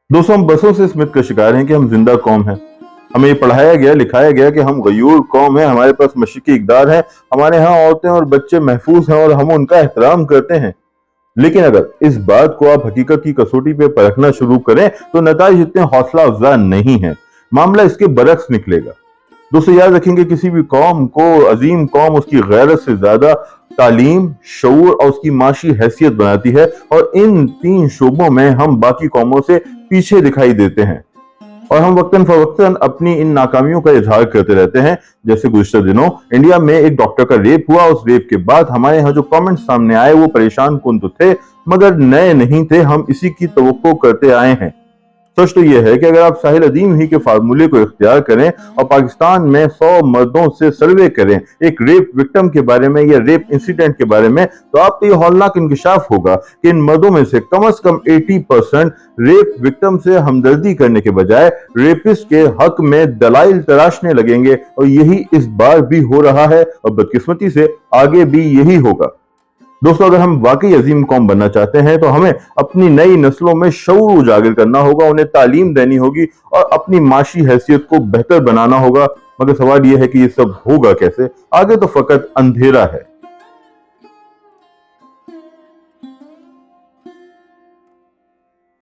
दोस्तों, हम बसों से इस मिथ का शिकार हैं कि हम जिंदा कौम हैं। हमें ये पढ़ाया गया, लिखाया गया कि हम गयूर कौम है, हमारे पास मशरिकी इक़दार है, हमारे यहाँ औरतें और बच्चे महफूज हैं और हम उनका एहतराम करते हैं। लेकिन अगर इस बात को आप हकीकत की कसौटी पे परखना शुरू करें तो नताइज इतने हौसला अफजा नहीं है। मामला इसके बरक्स निकलेगा। दोस्तों, याद रखेंगे, किसी भी कौम को अजीम कौम उसकी गैरत से ज्यादा तालीम, शऊर और उसकी माशी हैसियत बनाती है, और इन तीन शोबों में हम बाकी कौमों से पीछे दिखाई देते हैं और हम वक्तन फवक्तन अपनी इन नाकामियों का इजहार करते रहते हैं। जैसे गुज़िश्ता दिनों इंडिया में एक डॉक्टर का रेप हुआ, उस रेप के बाद हमारे यहाँ जो कमेंट सामने आए वो परेशान कुन तो थे मगर नए नहीं थे। हम इसी की तवक्को करते आए हैं। सच तो यह है कि अगर आप साहिल अदीम ही के फार्मूले को इख्तियार करें और पाकिस्तान में 100 मर्दों से सर्वे करें एक रेप विक्टिम के बारे में या रेप इंसिडेंट के बारे में, तो आपको यह हौलनाक इंकशाफ होगा कि इन मर्दों में से कम 80% रेप विक्टिम से हमदर्दी करने के बजाय रेपिस्ट के हक में दलाइल तराशने लगेंगे। और यही इस बार भी हो रहा है और बदकिस्मती से आगे भी यही होगा। दोस्तों, अगर हम वाकई अजीम कौम बनना चाहते हैं तो हमें अपनी नई नस्लों में शऊर उजागर करना होगा, उन्हें तालीम देनी होगी और अपनी माशी हैसियत को बेहतर बनाना होगा। मगर सवाल यह है कि ये सब होगा कैसे? आगे तो फकत अंधेरा है।